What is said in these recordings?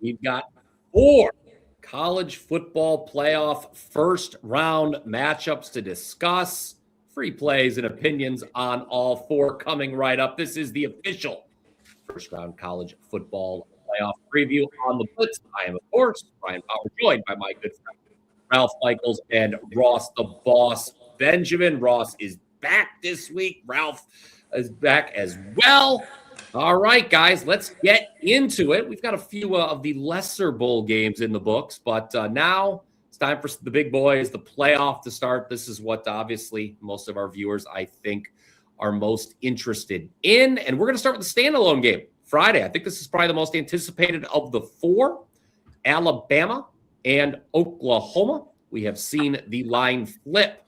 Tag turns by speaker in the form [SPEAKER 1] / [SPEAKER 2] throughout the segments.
[SPEAKER 1] We've got 4 college football playoff first round matchups to discuss. Free plays and opinions on all 4 coming right up. This is the official first round college football playoff preview on the BLITZ. I am, of course, Bryan Power, joined by my good friend Ralph Michaels and Ross the Boss Benjamin. Ross is back this week. Ralph is back as well. All right, guys, let's get into it. We've got a few of the lesser bowl games in the books, but now it's time for the big boys, the playoff to start. This is what obviously most of our viewers, I think, are most interested in. And we're going to start with the standalone game Friday. I think this is probably the most anticipated of the 4, Alabama and Oklahoma. We have seen the line flip.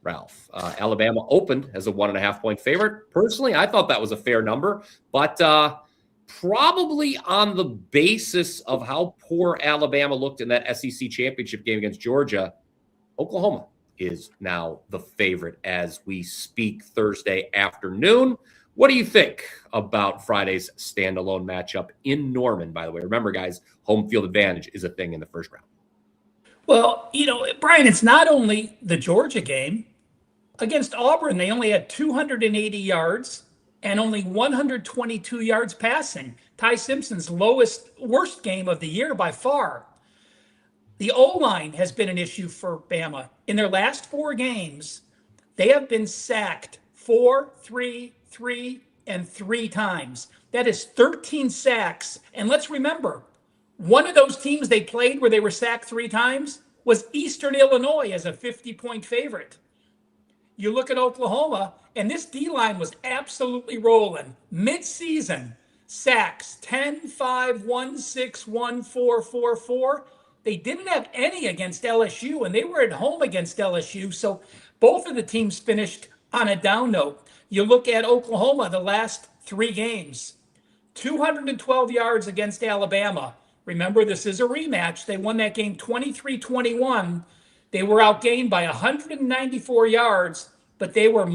[SPEAKER 1] Ralph, Alabama opened as a 1.5-point favorite. Personally, I thought that was a fair number, but probably on the basis of how poor Alabama looked in that SEC championship game against Georgia, Oklahoma is now the favorite as we speak Thursday afternoon. What do you think about Friday's standalone matchup in Norman, by the way? Remember, guys, home field advantage is a thing in the first round.
[SPEAKER 2] Well, Bryan, it's not only the Georgia game. Against Auburn, they only had 280 yards and only 122 yards passing. Ty Simpson's worst game of the year by far. The O-line has been an issue for Bama. In their last 4 games, they have been sacked 4, 3, 3, and 3 times. That is 13 sacks. And let's remember, one of those teams they played where they were sacked 3 times was Eastern Illinois as a 50-point favorite. You look at Oklahoma, and this D-line was absolutely rolling. Mid-season, sacks, 10, 5, 1, 6, 1, 4, 4, 4. They didn't have any against LSU, and they were at home against LSU, so both of the teams finished on a down note. You look at Oklahoma, the last 3 games, 212 yards against Alabama. Remember, this is a rematch. They won that game 23-21. They were outgained by 194 yards, but they were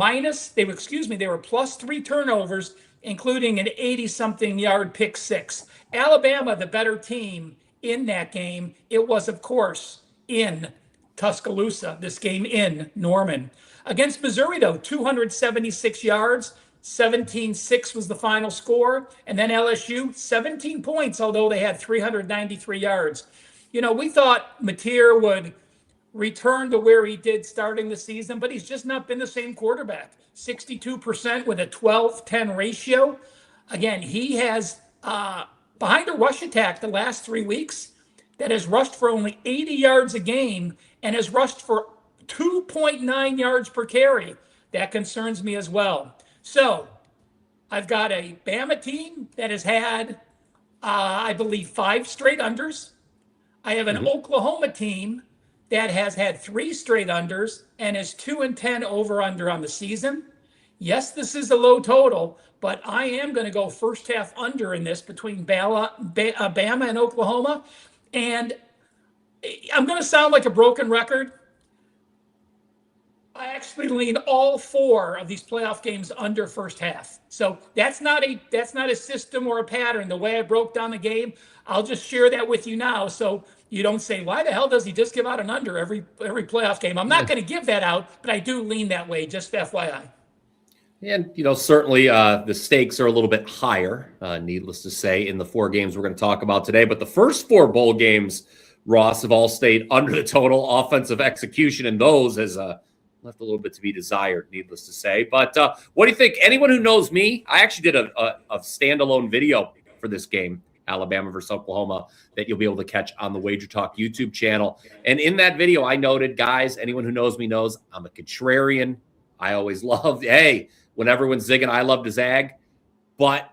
[SPEAKER 2] plus 3 turnovers, including an 80-something yard pick 6. Alabama, the better team in that game. It was, of course, in Tuscaloosa, this game in Norman. Against Missouri, though, 276 yards, 17-6 was the final score. And then LSU, 17 points, although they had 393 yards. We thought Mateer would return to where he did starting the season, but he's just not been the same quarterback. 62% with a 12-10 ratio. Again, he has, behind a rush attack the last 3 weeks, that has rushed for only 80 yards a game and has rushed for 2.9 yards per carry. That concerns me as well. So I've got a Bama team that has had, I believe, 5 straight unders. I have an Oklahoma team that has had 3 straight unders and is 2-10 over/under on the season. Yes, this is a low total, but I am going to go first half under in this between Bama and Oklahoma. And I'm going to sound like a broken record. I actually lean all 4 of these playoff games under first half. So that's not a system or a pattern. The way I broke down the game, I'll just share that with you now. So you don't say, why the hell does he just give out an under every playoff game? I'm not going to give that out, but I do lean that way, just FYI.
[SPEAKER 1] And, certainly the stakes are a little bit higher, needless to say, in the 4 games we're going to talk about today. But the first 4 bowl games, Ross, have all stayed under the total. Offensive execution in those has left a little bit to be desired, needless to say. But what do you think? Anyone who knows me, I actually did a standalone video for this game, Alabama versus Oklahoma, that you'll be able to catch on the WagerTalk YouTube channel. And in that video, I noted, guys, anyone who knows me knows I'm a contrarian. I always love, when everyone's zigging, I love to zag. But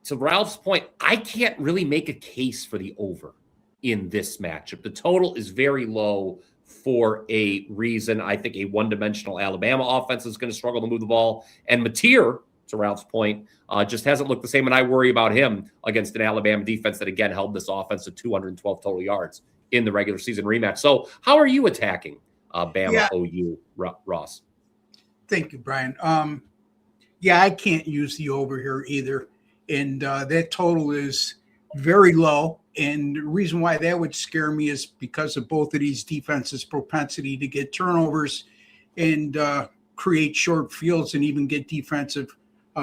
[SPEAKER 1] to Ralph's point, I can't really make a case for the over in this matchup. The total is very low for a reason. I think a one-dimensional Alabama offense is going to struggle to move the ball. And Mateer, to Ralph's point, just hasn't looked the same, and I worry about him against an Alabama defense that, again, held this offense to 212 total yards in the regular season rematch. So how are you attacking Bama OU, Ross?
[SPEAKER 3] Thank you, Bryan. I can't use the over here either. And that total is very low. And the reason why that would scare me is because of both of these defenses' propensity to get turnovers and create short fields and even get defensive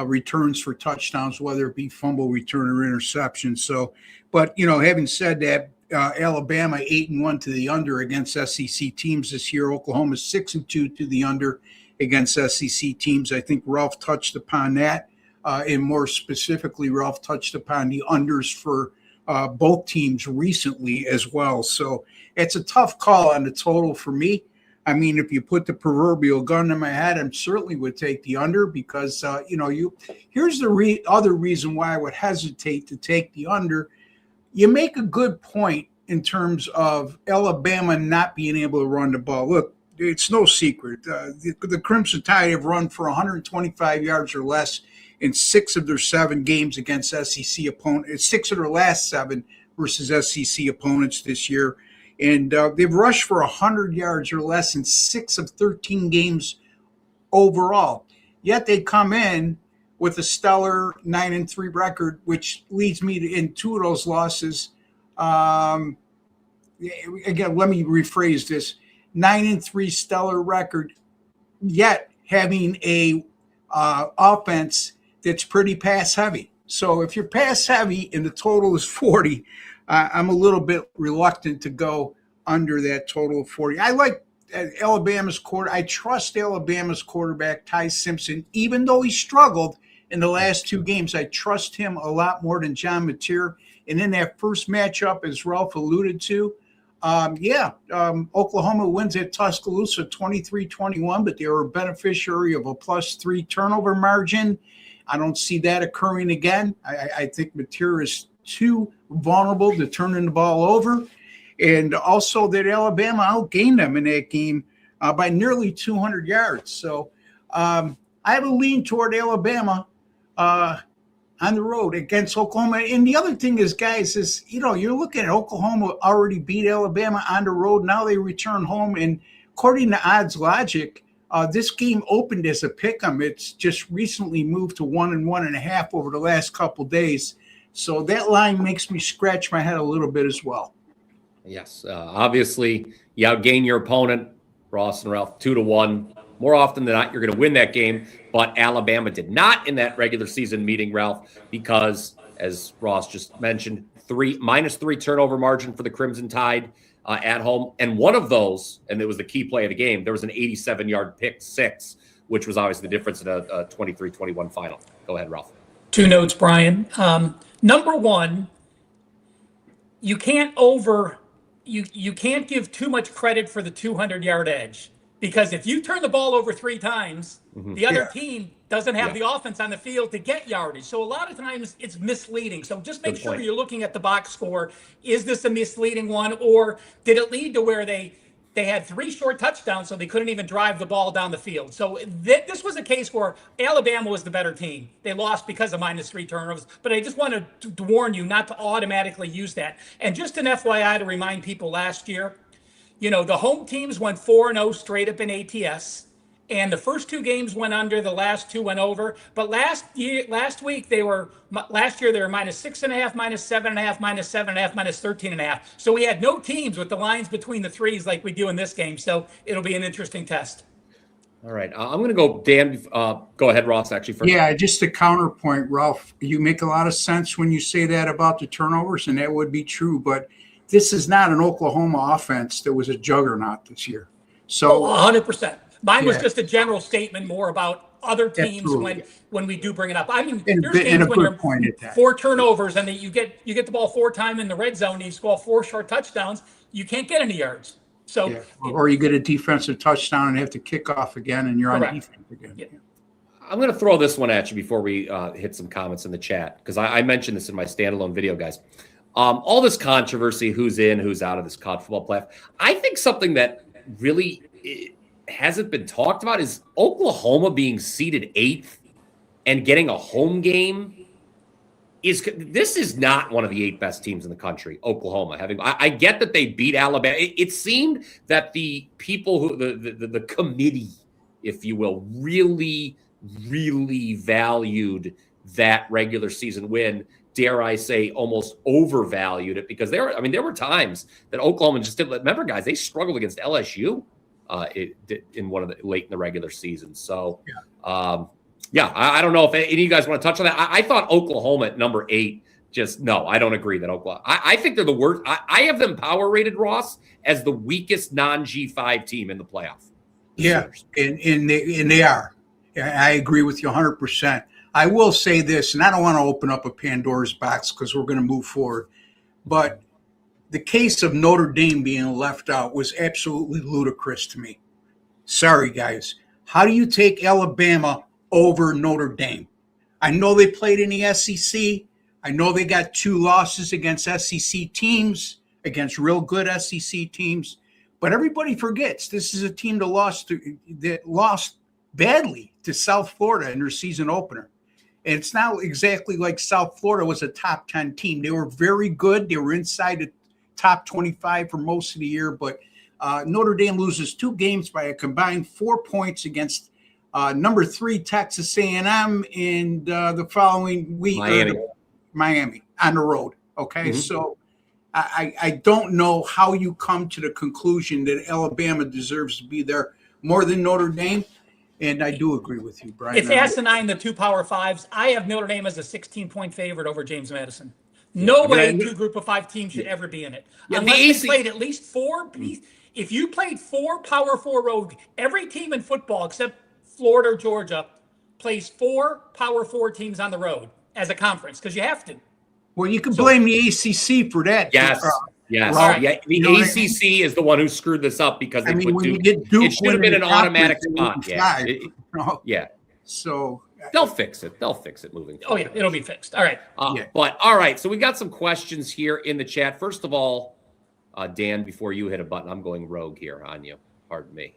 [SPEAKER 3] returns for touchdowns, whether it be fumble return or interception. So, but, having said that, Alabama 8-1 to the under against SEC teams this year. Oklahoma 6-2 to the under against SEC teams. I think Ralph touched upon that. And more specifically, Ralph touched upon the unders for both teams recently as well. So it's a tough call on the total for me. I mean, if you put the proverbial gun to my head, I certainly would take the under because, here's the other reason why I would hesitate to take the under. You make a good point in terms of Alabama not being able to run the ball. Look, it's no secret. The Crimson Tide have run for 125 yards or less in 6 of their 7 games against SEC opponents, 6 of their last 7 versus SEC opponents this year. And they've rushed for 100 yards or less in 6 of 13 games overall. Yet they come in with a stellar 9-3 record, which leads me to, in 2 of those losses. Again, let me rephrase this: 9-3 stellar record, yet having a offense that's pretty pass heavy. So if you're pass heavy and the total is 40, I'm a little bit reluctant to go under that total of 40. I like Alabama's I trust Alabama's quarterback, Ty Simpson, even though he struggled in the last 2 games. I trust him a lot more than John Mateer. And in that first matchup, as Ralph alluded to, Oklahoma wins at Tuscaloosa 23-21, but they were a beneficiary of a +3 turnover margin. I don't see that occurring again. I think Mateer is too vulnerable to turning the ball over. And also that Alabama outgained them in that game by nearly 200 yards. So I have a lean toward Alabama on the road against Oklahoma. And the other thing is, guys, you're looking at Oklahoma already beat Alabama on the road. Now they return home. And according to odds logic, this game opened as a pick'em. It's just recently moved to 1 and 1.5 over the last couple days. So that line makes me scratch my head a little bit as well.
[SPEAKER 1] Yes. Obviously, you outgain your opponent, Ross and Ralph, 2-1. More often than not, you're going to win that game. But Alabama did not in that regular season meeting, Ralph, because, as Ross just mentioned, -3 turnover margin for the Crimson Tide at home. And one of those, and it was the key play of the game, there was an 87-yard pick 6, which was obviously the difference in a 23-21 final. Go ahead, Ralph.
[SPEAKER 2] 2 notes, Brian. Number one, you can't give too much credit for the 200-yard edge, because if you turn the ball over 3 times, the other team doesn't have the offense on the field to get yardage. So a lot of times it's misleading. So just make sure you're looking at the box score. Is this a misleading one, or did it lead to where they had 3 short touchdowns, so they couldn't even drive the ball down the field? So this was a case where Alabama was the better team. They lost because of -3 turnovers. But I just wanted to warn you not to automatically use that. And just an FYI to remind people, last year, the home teams went 4-0 straight up in ATS. And the first 2 games went under, the last 2 went over. But last year they were -6.5, -7.5, -7.5, -13.5. So we had no teams with the lines between the threes like we do in this game. So it'll be an interesting test.
[SPEAKER 1] All right. I'm going to go, Dan. Go ahead, Ross, actually, first.
[SPEAKER 3] Yeah, just a counterpoint, Ralph. You make a lot of sense when you say that about the turnovers, and that would be true. But this is not an Oklahoma offense that was a juggernaut this year. So
[SPEAKER 2] 100%. Mine was just a general statement more about other teams when we do bring it up. I mean, there's games when you're 4 turnovers and you get the ball 4 times in the red zone and you score 4 short touchdowns, you can't get any yards. So
[SPEAKER 3] or you get a defensive touchdown and have to kick off again and you're on defense again. Yeah.
[SPEAKER 1] I'm going to throw this one at you before we hit some comments in the chat, because I mentioned this in my standalone video, guys. All this controversy, who's in, who's out of this college football playoff. I think something that really hasn't been talked about is Oklahoma being seeded 8th and getting a home game. This is not one of the 8 best teams in the country, Oklahoma. I get that they beat Alabama. It seemed that the people who the committee, if you will, really valued that regular season win. dare I say, almost overvalued it because there were times that Oklahoma just didn't. Remember, guys, they struggled against LSU in one of the late in the regular season. So, I don't know if any of you guys want to touch on that. I thought Oklahoma at number 8. Just no, I don't agree that Oklahoma. I think they're the worst. I have them power rated, Ross, as the weakest non-G5 team in the playoff.
[SPEAKER 3] Yeah, and they are. I agree with you 100%. I will say this, and I don't want to open up a Pandora's box because we're going to move forward, but the case of Notre Dame being left out was absolutely ludicrous to me. Sorry, guys. How do you take Alabama over Notre Dame? I know they played in the SEC. I know they got 2 losses against SEC teams, against real good SEC teams, but everybody forgets this is a team that lost badly to South Florida in their season opener. And it's not exactly like South Florida was a top 10 team. They were very good. They were inside the top 25 for most of the year, but Notre Dame loses 2 games by a combined 4 points against number 3 Texas A&M and the following week Miami on the road. Okay, so I don't know how you come to the conclusion that Alabama deserves to be there more than Notre Dame. And I do agree with you, Brian.
[SPEAKER 2] It's asinine, the 2 Power 5s. I have Notre Dame as a 16-point favorite over James Madison. No way 2 Group of 5 teams should ever be in it. Unless they played at least 4. If you played 4 Power 4 road, every team in football except Florida or Georgia plays 4 Power 4 teams on the road as a conference because you have to.
[SPEAKER 3] Well, you can blame the ACC for that.
[SPEAKER 1] Yes.
[SPEAKER 3] Right.
[SPEAKER 1] Yeah. The ACC is the one who screwed this up because they put Duke. It should have been an automatic spot. Yeah.
[SPEAKER 3] So
[SPEAKER 1] they'll fix it. They'll fix it moving forward.
[SPEAKER 2] Oh, yeah. It'll be fixed. All right.
[SPEAKER 1] But all right. So we got some questions here in the chat. First of all, Dan, before you hit a button, I'm going rogue here on you. Pardon me.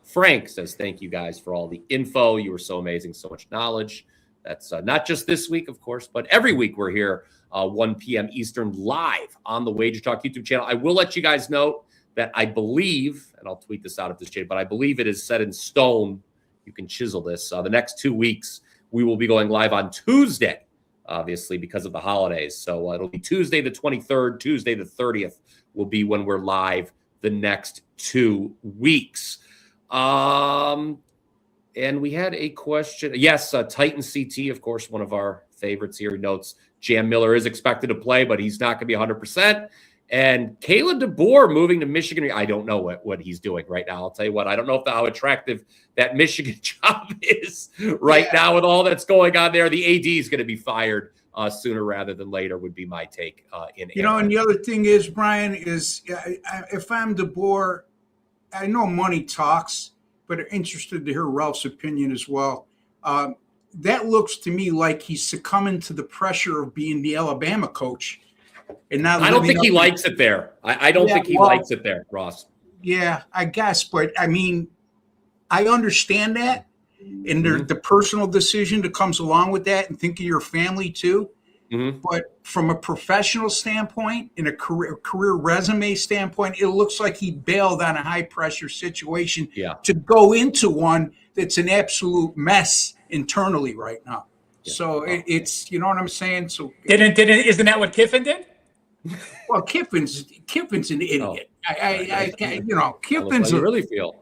[SPEAKER 1] Frank says, thank you guys for all the info. You were so amazing. So much knowledge. That's not just this week, of course, but every week we're here 1 p.m. Eastern live on the WagerTalk YouTube channel. I will let you guys know that I believe, and I'll tweet this out if this changes, but I believe it is set in stone. You can chisel this. The next 2 weeks, we will be going live on Tuesday, obviously, because of the holidays. So it'll be Tuesday the 23rd, Tuesday the 30th will be when we're live the next 2 weeks. And we had a question. Yes, Titan CT, of course, one of our favorites here. He notes Jam Miller is expected to play, but he's not going to be 100%. And Caleb DeBoer moving to Michigan. I don't know what he's doing right now. I'll tell you what. I don't know how attractive that Michigan job is right now with all that's going on there. The AD is going to be fired sooner rather than later would be my take. And
[SPEAKER 3] the other thing is, Brian, is if I'm DeBoer, I know money talks, but I'm interested to hear Ralph's opinion as well. That looks to me like he's succumbing to the pressure of being the Alabama coach. And not
[SPEAKER 1] I don't think he likes it there. I don't think he likes it there, Ross.
[SPEAKER 3] Yeah, I guess. But, I mean, I understand that. And the personal decision that comes along with that and think of your family too. But from a professional standpoint, in a career resume standpoint, it looks like he bailed on a high-pressure situation to go into one that's an absolute mess internally right now. Yeah. So it's, you know what I'm saying? So
[SPEAKER 2] isn't that what Kiffin did?
[SPEAKER 3] Well, Kiffin's an idiot. Kiffin's
[SPEAKER 1] I really feel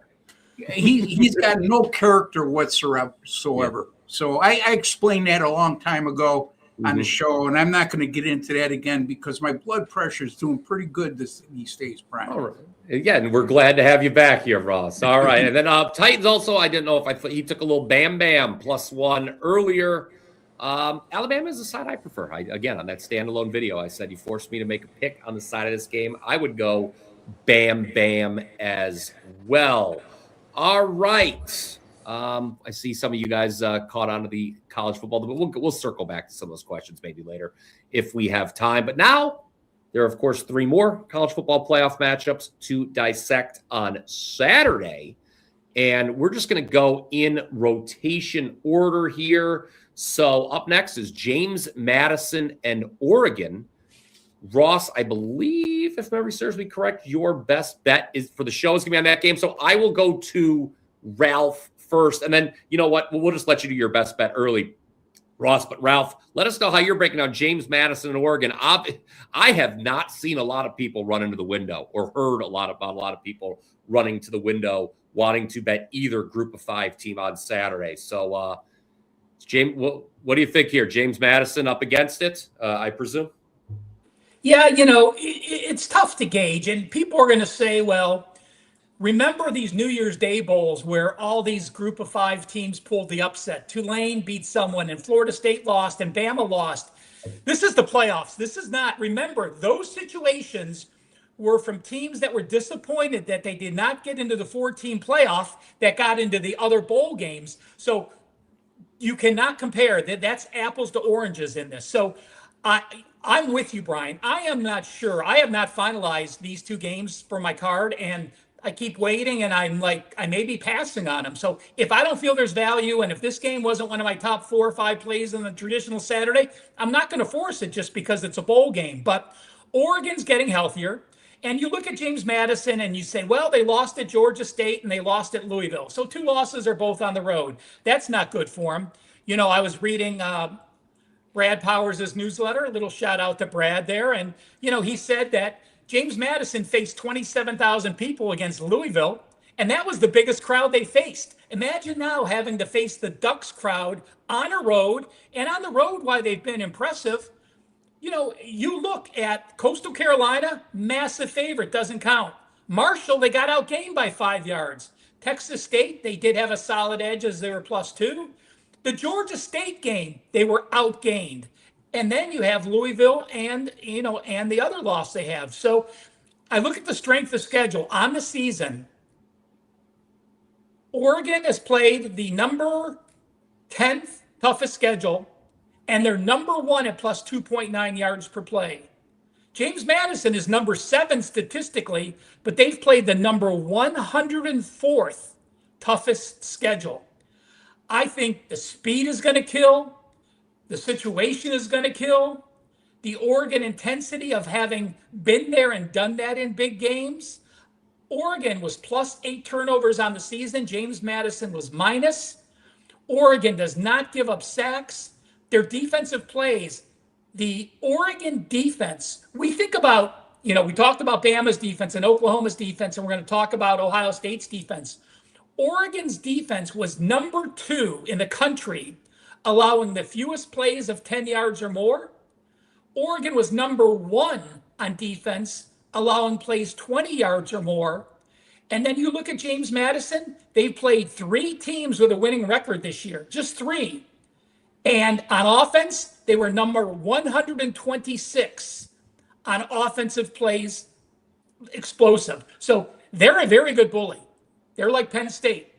[SPEAKER 3] he's got no character whatsoever. So I explained that a long time ago on the show, and I'm not going to get into that again because my blood pressure is doing pretty good these days, Brian.
[SPEAKER 1] All right. Again, we're glad to have you back here, Ross. All right. And then Titans also, I didn't know if he took a little bam +1 earlier. Alabama is the side I prefer. Again, on that standalone video, I said you forced me to make a pick on the side of this game. I would go bam as well. All right. I see some of you guys caught on to the college football, but we'll circle back to some of those questions maybe later if we have time. But now there are, of course, 3 more college football playoff matchups to dissect on Saturday. And we're just going to go in rotation order here. So up next is James Madison and Oregon. Ross, I believe, if memory serves me correct, your best bet is for the show is going to be on that game. So I will go to Ralph first. And then, you know what? We'll just let you do your best bet early. Ross. But Ralph, let us know how you're breaking down James Madison and Oregon. I have not seen a lot of people run into the window or heard about a lot of people running to the window wanting to bet either group of 5 team on Saturday. So, James, what do you think here? James Madison up against it, I presume?
[SPEAKER 2] Yeah, it's tough to gauge. And people are going to say, well, remember these New Year's Day bowls where all these group of 5 teams pulled the upset. Tulane beat someone and Florida State lost and Bama lost. This is the playoffs. This is not. Remember, those situations were from teams that were disappointed that they did not get into the 4-team playoff that got into the other bowl games. So you cannot compare that. That's apples to oranges in this. So I'm with you, Brian. I am not sure. I have not finalized these 2 games for my card, and I keep waiting, and I'm like, I may be passing on them. So if I don't feel there's value, and if this game wasn't one of my top 4 or 5 plays on the traditional Saturday, I'm not going to force it just because it's a bowl game. But Oregon's getting healthier. And you look at James Madison and you say, well, they lost at Georgia State and they lost at Louisville. So 2 losses are both on the road. That's not good for them. I was reading Brad Powers' newsletter, a little shout out to Brad there. And, he said that James Madison faced 27,000 people against Louisville, and that was the biggest crowd they faced. Imagine now having to face the Ducks crowd on a road, and on the road, why they've been impressive. You look at Coastal Carolina, massive favorite, doesn't count. Marshall, they got outgained by 5 yards. Texas State, they did have a solid edge as they were +2. The Georgia State game, they were outgained. And then you have Louisville and the other loss they have. So I look at the strength of schedule on the season. Oregon has played the number 10th toughest schedule, and they're number 1 at +2.9 yards per play. James Madison is number 7 statistically, but they've played the number 104th toughest schedule. I think the speed is going to kill. The situation is going to kill. The Oregon intensity of having been there and done that in big games. Oregon was +8 turnovers on the season. James Madison was -. Oregon does not give up sacks. Their defensive plays, the Oregon defense, we think about, we talked about Bama's defense and Oklahoma's defense, and we're going to talk about Ohio State's defense. Oregon's defense was number 2 in the country, allowing the fewest plays of 10 yards or more. Oregon was number 1 on defense, allowing plays 20 yards or more. And then you look at James Madison, they've played 3 teams with a winning record this year, just 3. And on offense, they were number 126 on offensive plays, explosive. So they're a very good bully. They're like Penn State.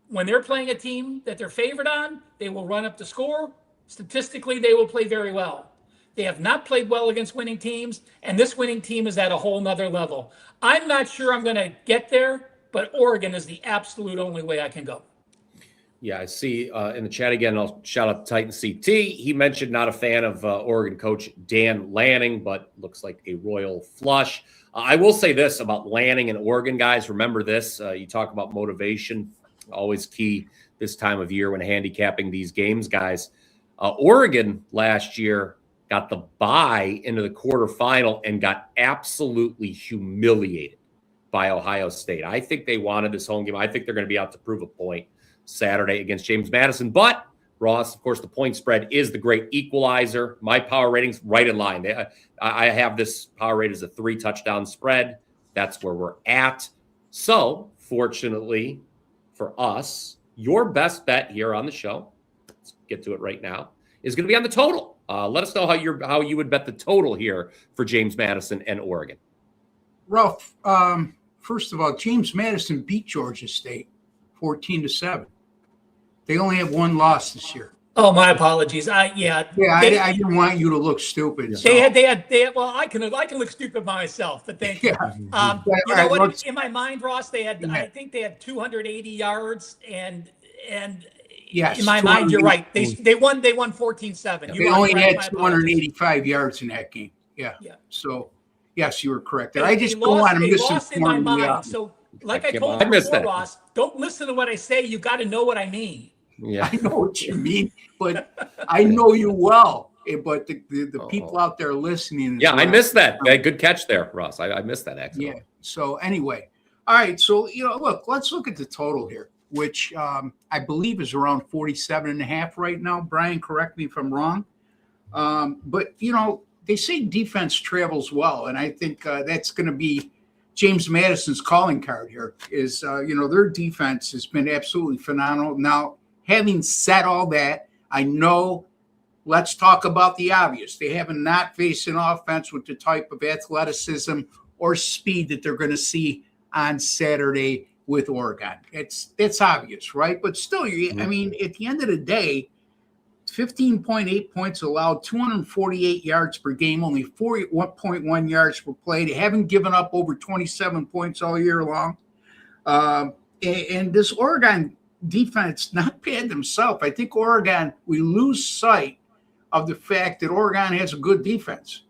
[SPEAKER 2] When they're playing a team that they're favored on, they will run up the score. Statistically, they will play very well. They have not played well against winning teams, and this winning team is at a whole nother level. I'm not sure I'm going to get there, but Oregon is the absolute only way I can go.
[SPEAKER 1] Yeah, I see in the chat again, I'll shout out to Titan CT. He mentioned not a fan of Oregon coach Dan Lanning, but looks like a royal flush. I will say this about Lanning and Oregon, guys. Remember this. You talk about motivation, always key this time of year when handicapping these games, guys. Oregon last year got the bye into the quarterfinal and got absolutely humiliated by Ohio State. I think they wanted this home game. I think they're going to be out to prove a point Saturday against James Madison. But, Ross, of course, the point spread is the great equalizer. My power rating's right in line. I have this power rate as a 3-touchdown spread. That's where we're at. So, fortunately for us, your best bet here on the show, let's get to it right now, is going to be on the total. Let us know how you would bet the total here for James Madison and Oregon.
[SPEAKER 3] Ralph, first of all, James Madison beat Georgia State 14-7. They only have 1 loss this year.
[SPEAKER 2] Oh, my apologies. I
[SPEAKER 3] didn't want you to look stupid.
[SPEAKER 2] They had. Well, I can look stupid myself, but thank you. You know what? In my mind, Ross, they had. I think they had 280 yards, and
[SPEAKER 3] yes,
[SPEAKER 2] in my mind, you're right. They won 14-7.
[SPEAKER 3] They only had 285 yards in that game. Yeah. So yes, you were correct there. I just don't want to misinform you.
[SPEAKER 2] So, like I told you before, Ross, don't listen to what I say. You got to know what I mean.
[SPEAKER 1] Yeah.
[SPEAKER 3] I know what you mean, but I know you well. But the people out there listening.
[SPEAKER 1] Yeah, I missed that. Good catch there, Russ. I missed that accident.
[SPEAKER 3] Yeah. So anyway, all right. So, look, let's look at the total here, which I believe is around 47.5 right now. Brian, correct me if I'm wrong. But, they say defense travels well. And I think that's going to be James Madison's calling card here is, their defense has been absolutely phenomenal. Now, having said all that, I know, let's talk about the obvious. They haven't not faced an offense with the type of athleticism or speed that they're going to see on Saturday with Oregon. That's obvious, right? But still, at the end of the day, 15.8 points allowed, 248 yards per game, only 41.1 yards per play. They haven't given up over 27 points all year long. And this Oregon defense, not bad themselves. I think Oregon, we lose sight of the fact that Oregon has a good defense.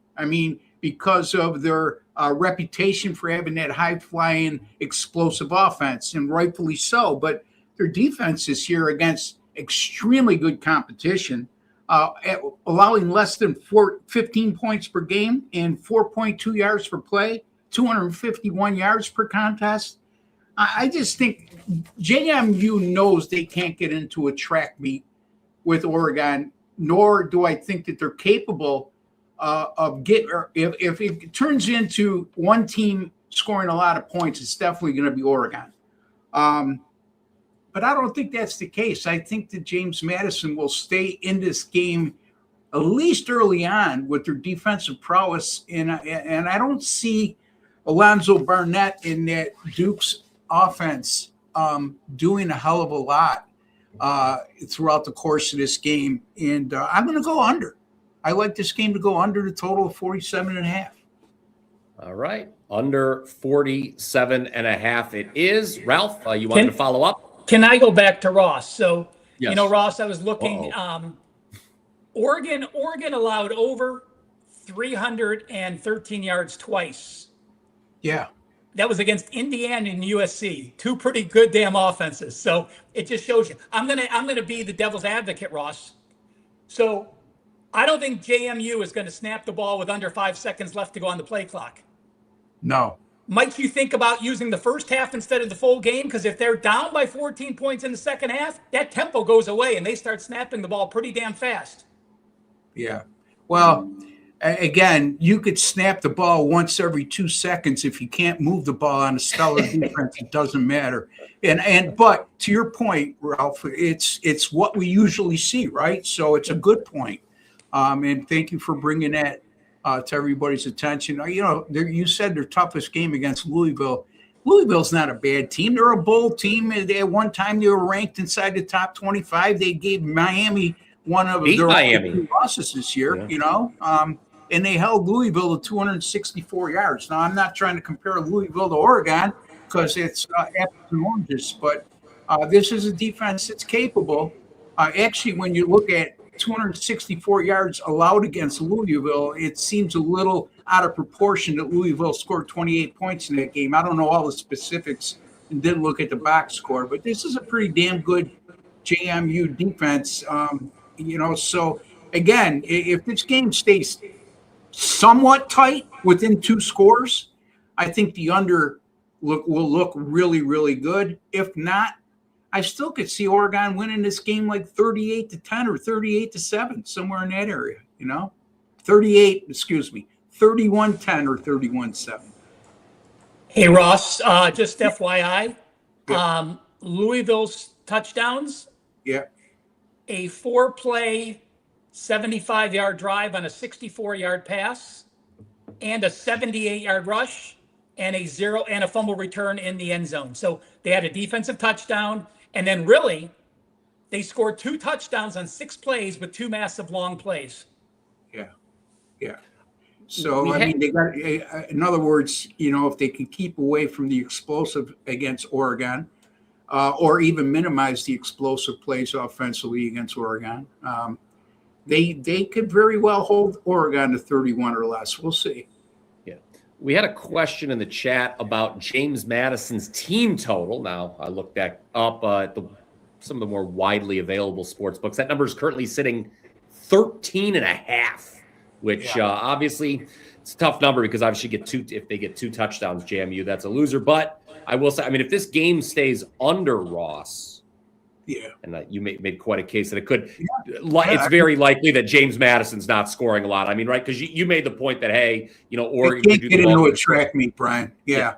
[SPEAKER 3] Because of their reputation for having that high-flying, explosive offense, and rightfully so. But their defense is here against extremely good competition, allowing less than 15 points per game and 4.2 yards per play, 251 yards per contest. I just think JMU knows they can't get into a track meet with Oregon, nor do I think that they're capable of getting. If it turns into one team scoring a lot of points, it's definitely going to be Oregon. But I don't think that's the case. I think that James Madison will stay in this game at least early on with their defensive prowess, and I don't see Alonzo Barnett in that Duke's offense doing a hell of a lot throughout the course of this game. And I'm going to go under. I like this game to go under the total of 47.5.
[SPEAKER 1] All right. Under 47.5 it is. Ralph, you wanted to follow up?
[SPEAKER 2] Can I go back to Ross? So,
[SPEAKER 1] yes.
[SPEAKER 2] Ross, I was looking. Oregon allowed over 313 yards twice.
[SPEAKER 3] Yeah.
[SPEAKER 2] That was against Indiana and USC, two pretty good damn offenses. So it just shows you. I'm gonna be the devil's advocate, Ross. So I don't think JMU is going to snap the ball with under 5 seconds left to go on the play clock.
[SPEAKER 3] No.
[SPEAKER 2] Might you think about using the first half instead of the full game? Because if they're down by 14 points in the second half, that tempo goes away and they start snapping the ball pretty damn fast.
[SPEAKER 3] Yeah. Well, again, you could snap the ball once every 2 seconds. If you can't move the ball on a stellar defense, it doesn't matter. But to your point, Ralph, it's what we usually see, right? So it's a good point. And thank you for bringing that to everybody's attention. You said their toughest game against Louisville. Louisville's not a bad team. They're a bowl team. At one time, they were ranked inside the top 25. They gave Miami one of their losses this year, and they held Louisville to 264 yards. Now, I'm not trying to compare Louisville to Oregon because it's apples and oranges, but this is a defense that's capable. Actually, when you look at 264 yards allowed against Louisville, it seems a little out of proportion that Louisville scored 28 points in that game. I don't know all the specifics and didn't look at the box score, but this is a pretty damn good JMU defense. So again, if this game stays somewhat tight within 2 scores, I think the under will look really, really good. If not, I still could see Oregon winning this game like 38-10 or 38-7, somewhere in that area, 31-10 or 31-7.
[SPEAKER 2] Hey, Ross, just FYI, Louisville's touchdowns.
[SPEAKER 3] Yeah.
[SPEAKER 2] A 4-play, 75-yard drive on a 64-yard pass, and a 78-yard rush, and a fumble return in the end zone. So they had a defensive touchdown, and then really, they scored 2 touchdowns on 6 plays with 2 massive long plays.
[SPEAKER 3] Yeah. So they got. In other words, if they can keep away from the explosive against Oregon, or even minimize the explosive plays offensively against Oregon, they could very well hold Oregon to 31 or less. We'll see.
[SPEAKER 1] Yeah. We had a question in the chat about James Madison's team total. Now, I looked that up at the some of the more widely available sports books. That number is currently sitting 13.5, which obviously it's a tough number because obviously if they get 2 touchdowns, JMU, that's a loser. But I will say, I mean, if this game stays under, Ross, and you made quite a case that it could, it's very likely that James Madison's not scoring a lot. I mean, right? Because you made the point that, hey, Oregon
[SPEAKER 3] can't get into a track meet, Brian. Yeah.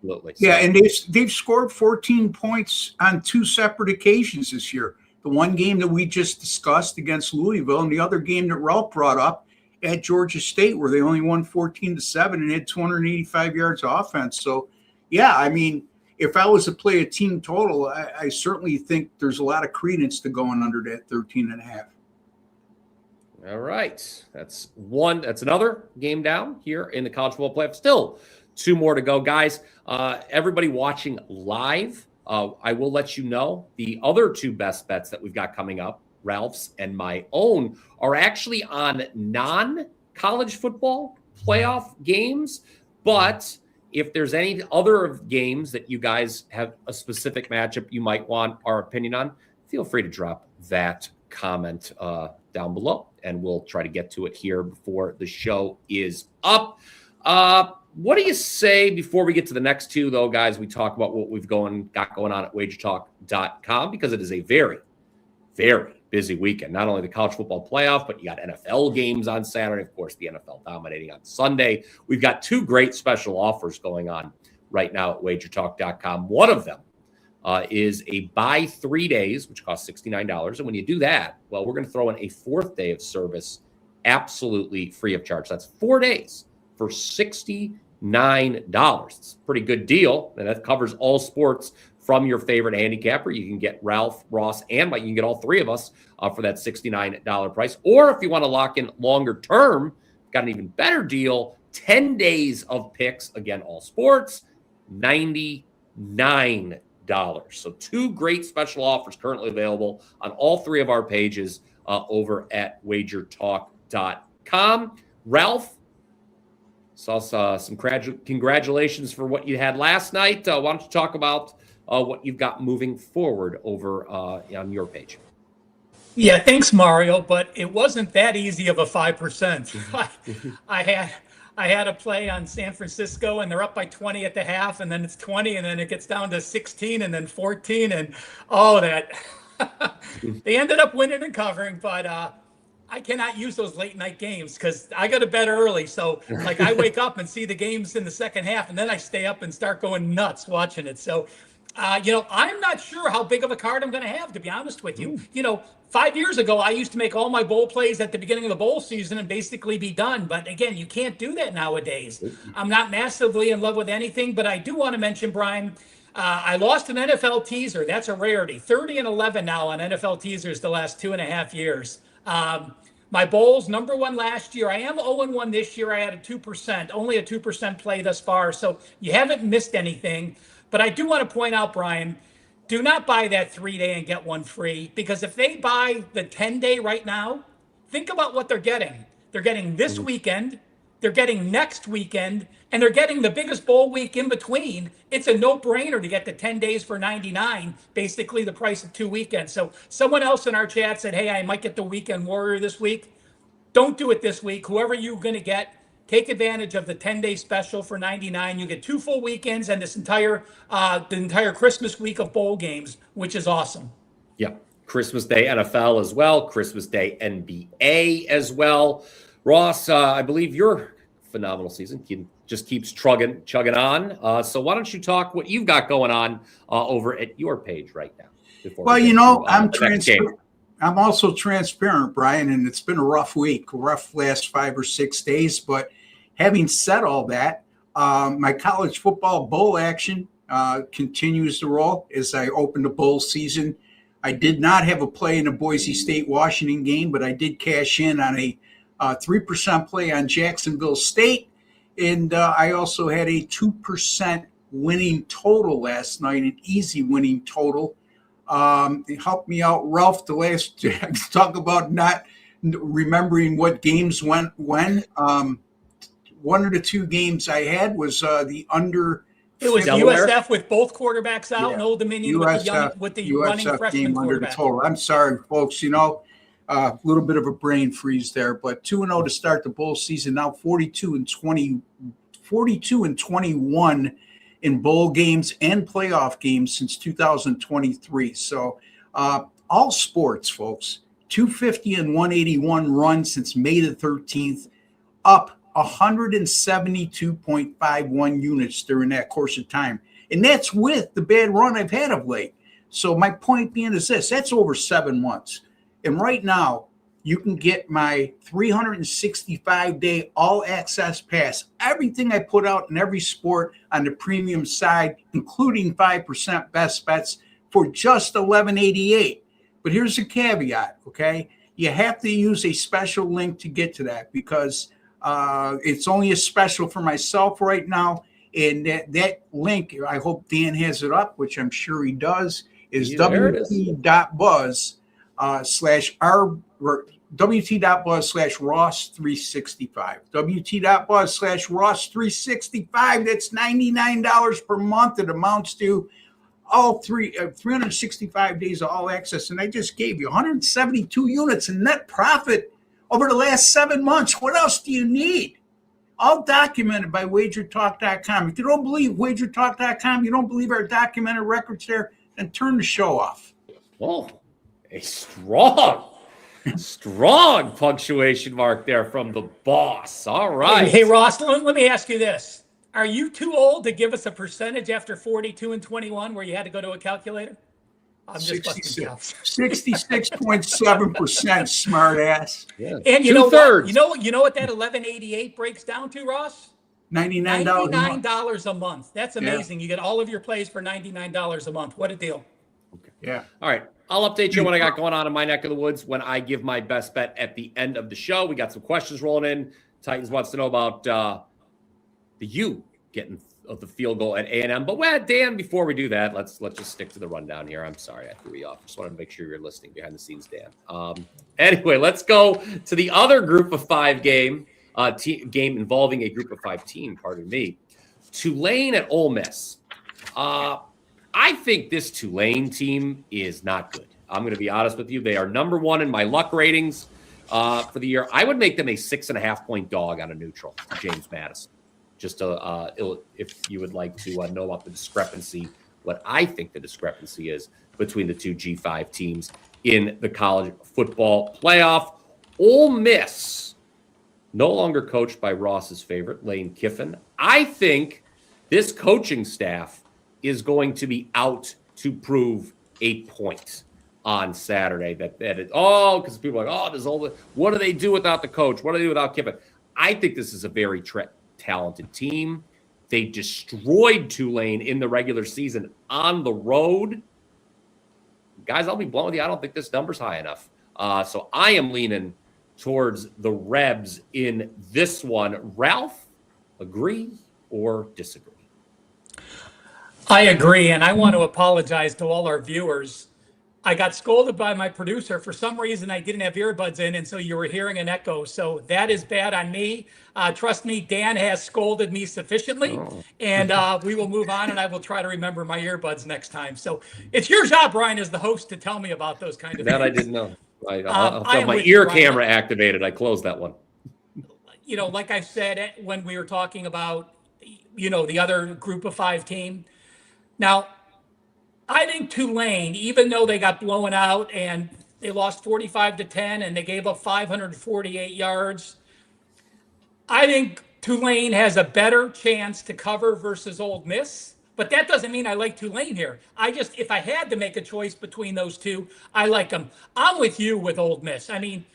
[SPEAKER 1] Absolutely.
[SPEAKER 3] Yeah, and they've scored 14 points on 2 separate occasions this year. The one game that we just discussed against Louisville, and the other game that Ralph brought up at Georgia State, where they only won 14-7 and had 285 yards of offense. So, yeah, I mean, if I was to play a team total, I certainly think there's a lot of credence to going under that 13.5.
[SPEAKER 1] All right. That's another game down here in the college football playoff. Still 2 more to go, guys. Everybody watching live, I will let you know the other 2 best bets that we've got coming up, Ralph's and my own, are actually on non-college football playoff games. But if there's any other games that you guys have a specific matchup you might want our opinion on, feel free to drop that comment down below, and we'll try to get to it here before the show is up. What do you say before we get to the next 2, though, guys? We talk about what we've got going on at WagerTalk.com, because it is a very, very busy weekend. Not only the college football playoff, but you got NFL games on Saturday. Of course, the NFL dominating on Sunday. We've got 2 great special offers going on right now at WagerTalk.com. One of them is a buy 3 days, which costs $69. And when you do that, well, we're going to throw in a 4th day of service absolutely free of charge. That's 4 days for $69. It's a pretty good deal, and that covers all sports from your favorite handicapper. You can get Ralph, Ross, and Mike. You can get all 3 of us for that $69 price. Or if you want to lock in longer term, got an even better deal, 10 days of picks, again, all sports, $99. So 2 great special offers currently available on all 3 of our pages over at WagerTalk.com. Ralph, saw some congratulations for what you had last night. Why don't you talk about what you've got moving forward over on your page?
[SPEAKER 2] Yeah, thanks, Mario. But it wasn't that easy of a 5%. I had a play on San Francisco, and they're up by 20 at the half, and then it's 20, and then it gets down to 16, and then 14, and they ended up winning and covering, but I cannot use those late night games because I go to bed early. So like I wake up and see the games in the second half, and then I stay up and start going nuts watching it. So, I'm not sure how big of a card I'm going to have, to be honest with you. 5 years ago, I used to make all my bowl plays at the beginning of the bowl season and basically be done. But again, you can't do that nowadays. I'm not massively in love with anything, but I do want to mention, Brian, I lost an NFL teaser. That's a rarity. 30-11 now on NFL teasers the last 2.5 years. My bowls, number 1 last year. I am 0-1 this year. I had a 2%, only a 2% play thus far. So you haven't missed anything. But I do want to point out, Brian, do not buy that 3-day and get 1 free, because if they buy the 10-day right now, think about what they're getting. They're getting this weekend, they're getting next weekend, and they're getting the biggest bowl week in between. It's a no-brainer to get the 10 days for $99, basically the price of 2 weekends. So someone else in our chat said, hey, I might get the Weekend Warrior this week. Don't do it this week. Whoever you're going to get, take advantage of the 10-day special for $99. You get 2 full weekends and this entire Christmas week of bowl games, which is awesome.
[SPEAKER 1] Yeah, Christmas Day NFL as well, Christmas Day NBA as well. Ross, I believe your phenomenal season just keeps chugging on. So why don't you talk what you've got going on over at your page right now?
[SPEAKER 3] I'm also transparent, Brian, and it's been a rough last 5 or 6 days. But having said all that, my college football bowl action continues to roll as I open the bowl season. I did not have a play in the Boise State-Washington game, but I did cash in on a 3% play on Jacksonville State. And I also had a 2% winning total last night, an easy winning total. It helped me out, Ralph, talk about not remembering what games went when. One of the 2 games I had was the under
[SPEAKER 2] It was
[SPEAKER 1] Delaware?
[SPEAKER 2] USF with both quarterbacks out,
[SPEAKER 3] Yeah.
[SPEAKER 2] and Old Dominion with the running
[SPEAKER 3] USF
[SPEAKER 2] freshman
[SPEAKER 3] game under the
[SPEAKER 2] quarterback.
[SPEAKER 3] total. I'm sorry, folks. A little bit of a brain freeze there, but 2-0 to start the bowl season. Now 42-21 in bowl games and playoff games since 2023. So all sports, folks. 250 and 181 run since May the 13th, up 172.51 units during that course of time. And that's with the bad run I've had of late. So my point being is this, that's over 7 months. And right now, you can get my 365-day all-access pass, everything I put out in every sport on the premium side, including 5% best bets, for just $11.88. But here's the caveat, okay? You have to use a special link to get to that because it's only a special for myself right now. And that link, I hope Dan has it up, which I'm sure he does, is wt.buzz/Ross365. wt.buzz/Ross365. That's $99 per month. It amounts to all 365 days of all access. And I just gave you 172 units in net profit over the last 7 months. What else do you need? All documented by WagerTalk.com. If you don't believe WagerTalk.com, you don't believe our documented records there, then turn the show off.
[SPEAKER 1] Oh, a strong punctuation mark there from the boss. All right.
[SPEAKER 2] Hey, Ross, let me ask you this. Are you too old to give us a percentage after 42 and 21 where you had to go to a calculator? I'm just busting counts.
[SPEAKER 3] 66.7%, smart ass.
[SPEAKER 1] Yeah.
[SPEAKER 2] And you know what?
[SPEAKER 1] Two-thirds.
[SPEAKER 2] You know what that 1188 breaks down to, Ross?
[SPEAKER 3] $99
[SPEAKER 2] a month. That's amazing. Yeah. You get all of your plays for $99 a month. What a deal.
[SPEAKER 1] Okay.
[SPEAKER 3] Yeah.
[SPEAKER 1] All right. I'll update you on what I got going on in my neck of the woods when I give my best bet at the end of the show. We got some questions rolling in. Titans wants to know about the U getting of the field goal at A&M. But Dan, before we do that, let's just stick to the rundown here. I'm sorry I threw you off. Just wanted to make sure you're listening behind the scenes, Dan. Anyway, let's go to the other group of five game involving a group of five team, pardon me. Tulane at Ole Miss. I think this Tulane team is not good. I'm going to be honest with you. They are number one in my luck ratings for the year. I would make them a 6.5-point dog on a neutral, James Madison. Just if you would like to know about the discrepancy, what I think the discrepancy is between the two G5 teams in the college football playoff. Ole Miss, no longer coached by Ross's favorite, Lane Kiffin. I think this coaching staff is going to be out to prove a point on Saturday. Because people are like, what do they do without the coach? What do they do without Kiffin? I think this is a very talented team. They destroyed Tulane in the regular season on the road. Guys, I'll be blunt with you. I don't think this number's high enough. So I am leaning towards the Rebs in this one. Ralph, agree or disagree?
[SPEAKER 2] I agree, and I want to apologize to all our viewers. I got scolded by my producer. For some reason, I didn't have earbuds in, and so you were hearing an echo. So that is bad on me. Trust me, Dan has scolded me sufficiently, and we will move on, and I will try to remember my earbuds next time. So it's your job, Brian, as the host, to tell me about those kind of things.
[SPEAKER 1] That I didn't know. I'll have my ear camera activated. I closed that one.
[SPEAKER 2] Like I said, when we were talking about, the other group of five team. Now, I think Tulane, even though they got blown out and they lost 45-10 and they gave up 548 yards, I think Tulane has a better chance to cover versus Ole Miss. But that doesn't mean I like Tulane here. If I had to make a choice between those two, I like them. I'm with you with Ole Miss. I mean,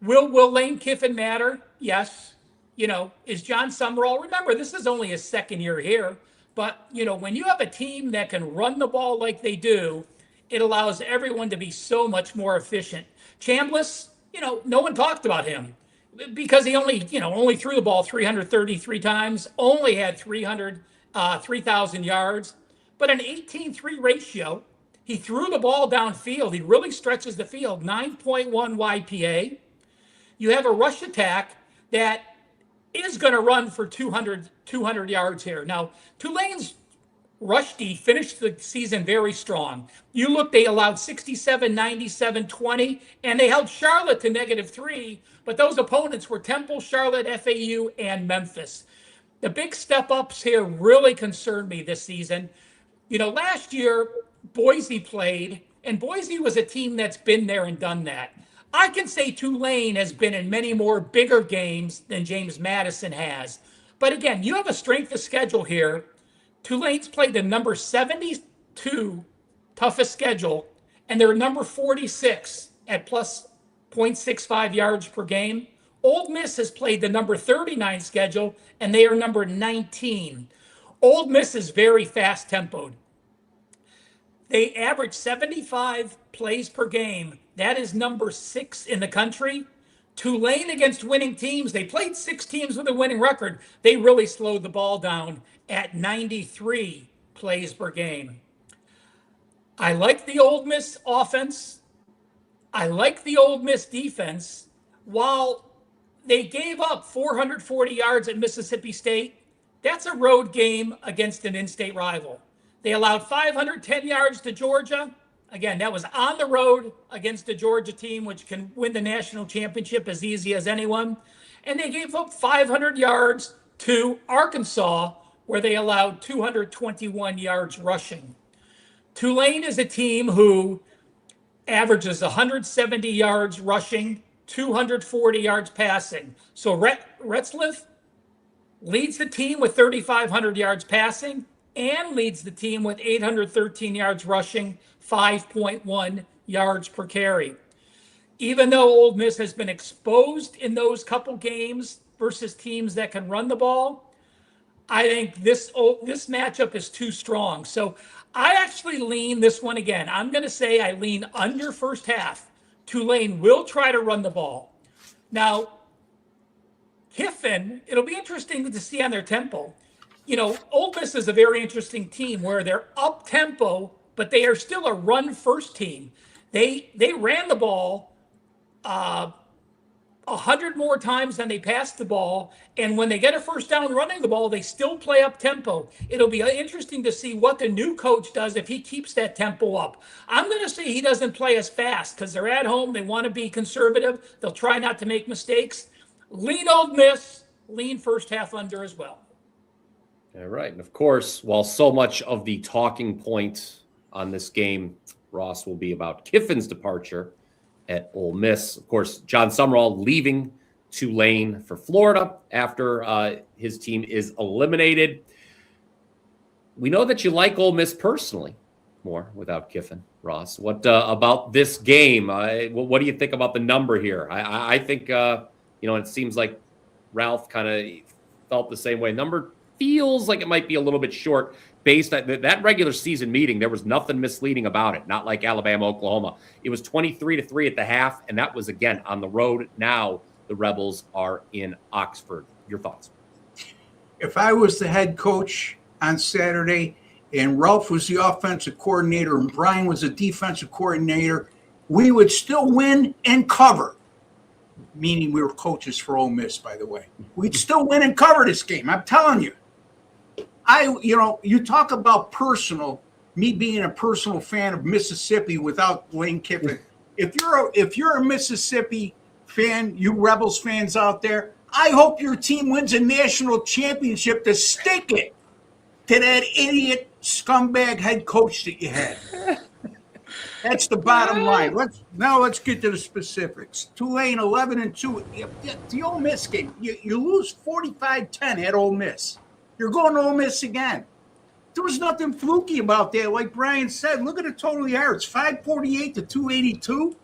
[SPEAKER 2] will Lane Kiffin matter? Yes. Is John Summerall? Remember, this is only his second year here. But, when you have a team that can run the ball like they do, it allows everyone to be so much more efficient. Chambliss, no one talked about him because he only threw the ball 333 times, only had 3,000 yards, but an 18-3 ratio. He threw the ball downfield. He really stretches the field, 9.1 YPA. You have a rush attack that is going to run for 200 yards here. Now, Tulane's Rushdie finished the season very strong. You look, they allowed 67, 97, 20, and they held Charlotte to -3, but those opponents were Temple, Charlotte, FAU, and Memphis. The big step ups here really concerned me this season. Last year, Boise played, and Boise was a team that's been there and done that. I can say Tulane has been in many more bigger games than James Madison has. But again, you have a strength of schedule here. Tulane's played the number 72 toughest schedule, and they're number 46 at plus 0.65 yards per game. Ole Miss has played the number 39 schedule, and they are number 19. Ole Miss is very fast tempoed. They average 75 plays per game. That is number 6 in the country. Tulane against winning teams, they played 6 teams with a winning record. They really slowed the ball down at 93 plays per game. I like the Ole Miss offense. I like the Ole Miss defense. While they gave up 440 yards at Mississippi State, that's a road game against an in-state rival. They allowed 510 yards to Georgia. Again, that was on the road against a Georgia team, which can win the national championship as easy as anyone. And they gave up 500 yards to Arkansas, where they allowed 221 yards rushing. Tulane is a team who averages 170 yards rushing, 240 yards passing. So Retzlaff leads the team with 3,500 yards passing and leads the team with 813 yards rushing, 5.1 yards per carry. Even though Ole Miss has been exposed in those couple games versus teams that can run the ball, I think this matchup is too strong. So I actually lean this one again. I'm going to say I lean under first half. Tulane will try to run the ball. Now, Kiffin, it'll be interesting to see on their tempo. Ole Miss is a very interesting team where they're up tempo, but they are still a run first team. They ran the ball 100 more times than they passed the ball. And when they get a first down running the ball, they still play up tempo. It'll be interesting to see what the new coach does if he keeps that tempo up. I'm going to say he doesn't play as fast because they're at home. They want to be conservative. They'll try not to make mistakes. Lean Ole Miss, lean first half under as well.
[SPEAKER 1] All right. And of course, while so much of the talking point on this game, Ross, will be about Kiffin's departure at Ole Miss. Of course, John Summerall leaving Tulane for Florida after his team is eliminated. We know that you like Ole Miss personally more without Kiffin, Ross. What about this game? What do you think about the number here? I think, it seems like Ralph kind of felt the same way. Number feels like it might be a little bit short based on that regular season meeting. There was nothing misleading about it, not like Alabama, Oklahoma. It was 23-3 at the half, and that was, again, on the road. Now the Rebels are in Oxford. Your thoughts?
[SPEAKER 3] If I was the head coach on Saturday and Ralph was the offensive coordinator and Bryan was the defensive coordinator, we would still win and cover. Meaning we were coaches for Ole Miss, by the way. We'd still win and cover this game. I'm telling you. You talk about personal, me being a personal fan of Mississippi without Lane Kiffin. If you're a Mississippi fan, you Rebels fans out there, I hope your team wins a national championship to stick it to that idiot scumbag head coach that you had. That's the bottom line. Let's get to the specifics. Tulane 11-2. The Ole Miss game, you lose 45-10 at Ole Miss. You're going to Ole Miss again. There was nothing fluky about that. Like Bryan said, look at the total yards, 548 to 282.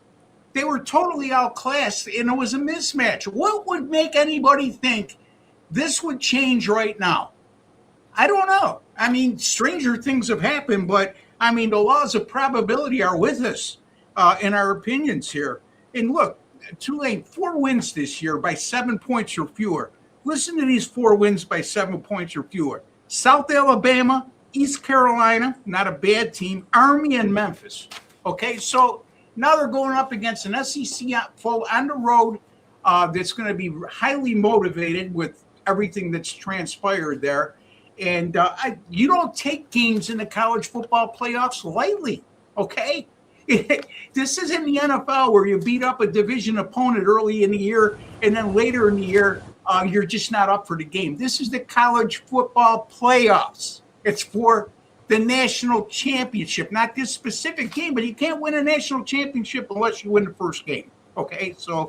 [SPEAKER 3] They were totally outclassed, and it was a mismatch. What would make anybody think this would change right now? I don't know. I mean, stranger things have happened, but the laws of probability are with us in our opinions here. And look, Tulane, 4 wins this year by 7 points or fewer. Listen to these 4 wins by 7 points or fewer. South Alabama, East Carolina, not a bad team, Army, and Memphis. Okay, so now they're going up against an SEC foe on the road that's going to be highly motivated with everything that's transpired there. And you don't take games in the college football playoffs lightly, okay? This isn't the NFL where you beat up a division opponent early in the year and then later in the year you're just not up for the game. This is the college football playoffs. It's for the national championship, not this specific game, but you can't win a national championship unless you win the first game, okay? So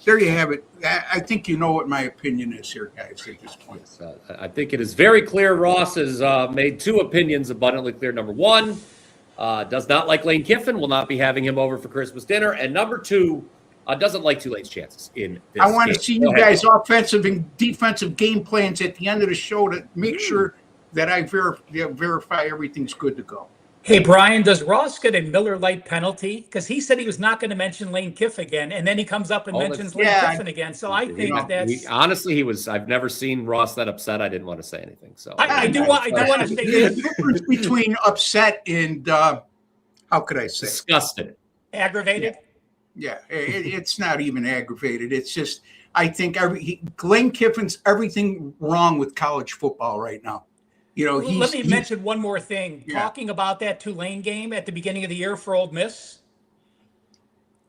[SPEAKER 3] there you have it. I think you know what my opinion is here, guys, at this point.
[SPEAKER 1] Yes, I think it is very clear. Ross has made two opinions abundantly clear. Number one, does not like Lane Kiffin, will not be having him over for Christmas dinner. And number two, doesn't like Tulane's chances in this
[SPEAKER 3] I want
[SPEAKER 1] game.
[SPEAKER 3] to see you guys' offensive and defensive game plans at the end of the show to make sure that I verify everything's good to go.
[SPEAKER 2] Hey, Brian, does Ross get a Miller Lite penalty? Because he said he was not going to mention Lane Kiffin again, and then he comes up and mentions Lane Kiffin again. So I think that's
[SPEAKER 1] honestly, he was. I've never seen Ross that upset. I didn't want to say anything. So
[SPEAKER 2] I do want to say
[SPEAKER 3] the difference between upset and how could I say
[SPEAKER 1] disgusted,
[SPEAKER 2] aggravated.
[SPEAKER 3] Yeah, it's not even aggravated. It's just I think Lane Kiffin's everything wrong with college football right now. You know,
[SPEAKER 2] let me mention one more thing. Yeah. Talking about that Tulane game at the beginning of the year for Ole Miss.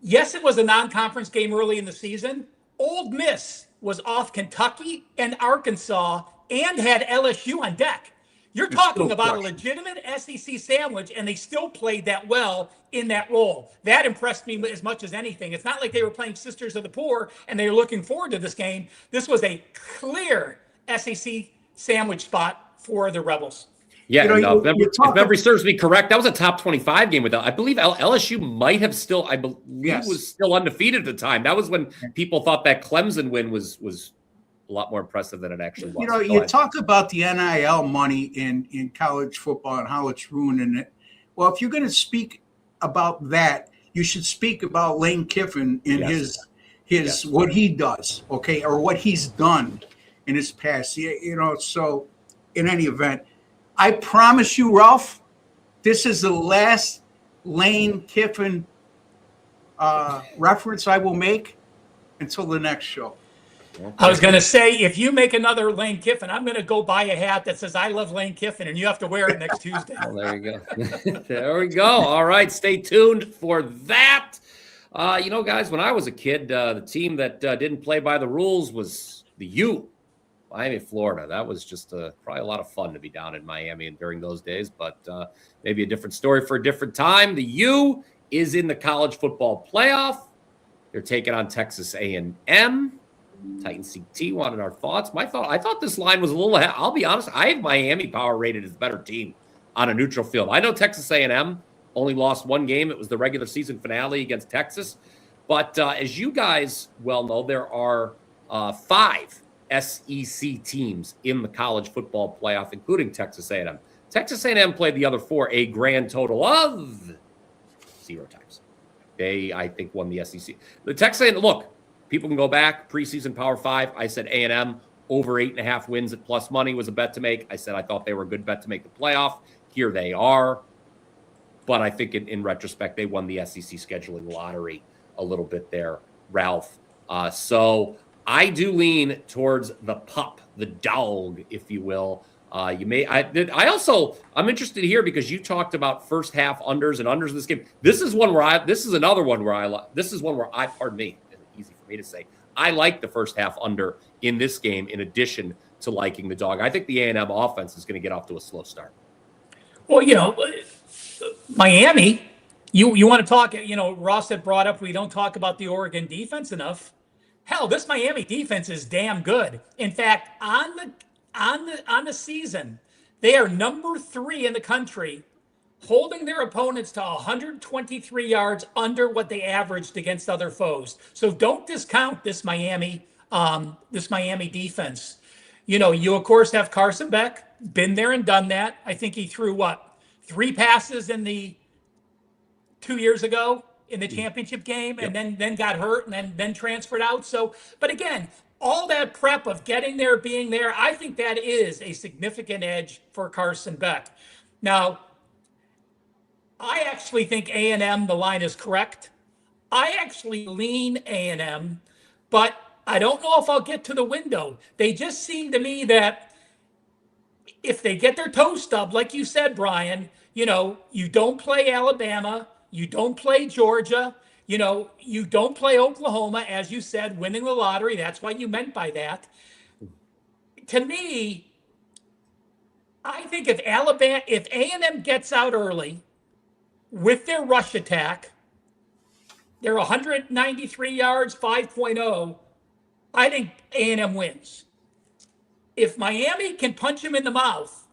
[SPEAKER 2] Yes, it was a non-conference game early in the season. Ole Miss was off Kentucky and Arkansas and had LSU on deck. You're talking about a legitimate SEC sandwich, and they still played that well in that role. That impressed me as much as anything. It's not like they were playing Sisters of the Poor and they were looking forward to this game. This was a clear SEC sandwich spot for the Rebels.
[SPEAKER 1] Yeah, if memory serves me correct, that was a top 25 game with I believe LSU might have still, was still undefeated at the time. That was when people thought that Clemson win was a lot more impressive than it actually was.
[SPEAKER 3] You know, you talk about the NIL money in college football and how it's ruining it. Well, if you're going to speak about that, you should speak about Lane Kiffin and his what he does, okay, or what he's done in his past. You know, so in any event, I promise you, Ralph, this is the last Lane Kiffin reference I will make until the next show.
[SPEAKER 2] I was going to say, if you make another Lane Kiffin, I'm going to go buy a hat that says I love Lane Kiffin, and you have to wear it next Tuesday.
[SPEAKER 1] Well, there you go. There we go. All right, stay tuned for that. You know, guys, when I was a kid, the team that didn't play by the rules was the U. Miami, Florida. That was just probably a lot of fun to be down in Miami and during those days, but maybe a different story for a different time. The U is in the college football playoff. They're taking on Texas A&M. Titans CT wanted our thoughts. I thought this line was a little ahead. I'll be honest, I have Miami Power rated as the better team on a neutral field. I know Texas A&M only lost one game. It was the regular season finale against Texas. But as you guys well know, there are 5 SEC teams in the college football playoff, including Texas A&M. Texas A&M played the other 4 a grand total of 0 times. They, I think, won the SEC. The Texas A&M, look, people can go back, preseason Power 5. I said A&M over 8.5 wins at plus money was a bet to make. I said I thought they were a good bet to make the playoff. Here they are. But I think in retrospect, they won the SEC scheduling lottery a little bit there, Ralph. So I do lean towards the pup, the dog, if you will. I'm interested here because you talked about first half unders and unders in this game. This is one where pardon me, easy for me to say. I like the first half under in this game in addition to liking the dog. I think the A&M offense is going to get off to a slow start.
[SPEAKER 2] Well, you know, Miami, you want to talk, you know, Ross had brought up we don't talk about the Oregon defense enough. Hell, this Miami defense is damn good. In fact, on the season, they are number 3 in the country, holding their opponents to 123 yards under what they averaged against other foes. So don't discount this Miami defense. You know, you of course have Carson Beck, been there and done that. I think he threw 3 passes in the 2 years ago in the championship game, and then got hurt and then transferred out. So, but again, all that prep of getting there, being there, I think that is a significant edge for Carson Beck. Now, I actually think A&M, the line is correct. I actually lean A&M, but I don't know if I'll get to the window. They just seem to me that if they get their toe stubbed, like you said, Brian, you don't play Alabama, you don't play Georgia, you don't play Oklahoma, as you said, winning the lottery. That's what you meant by that. To me, I think if A&M gets out early with their rush attack, they're 193 yards, 5.0. I think A&M wins. If Miami can punch him in the mouth,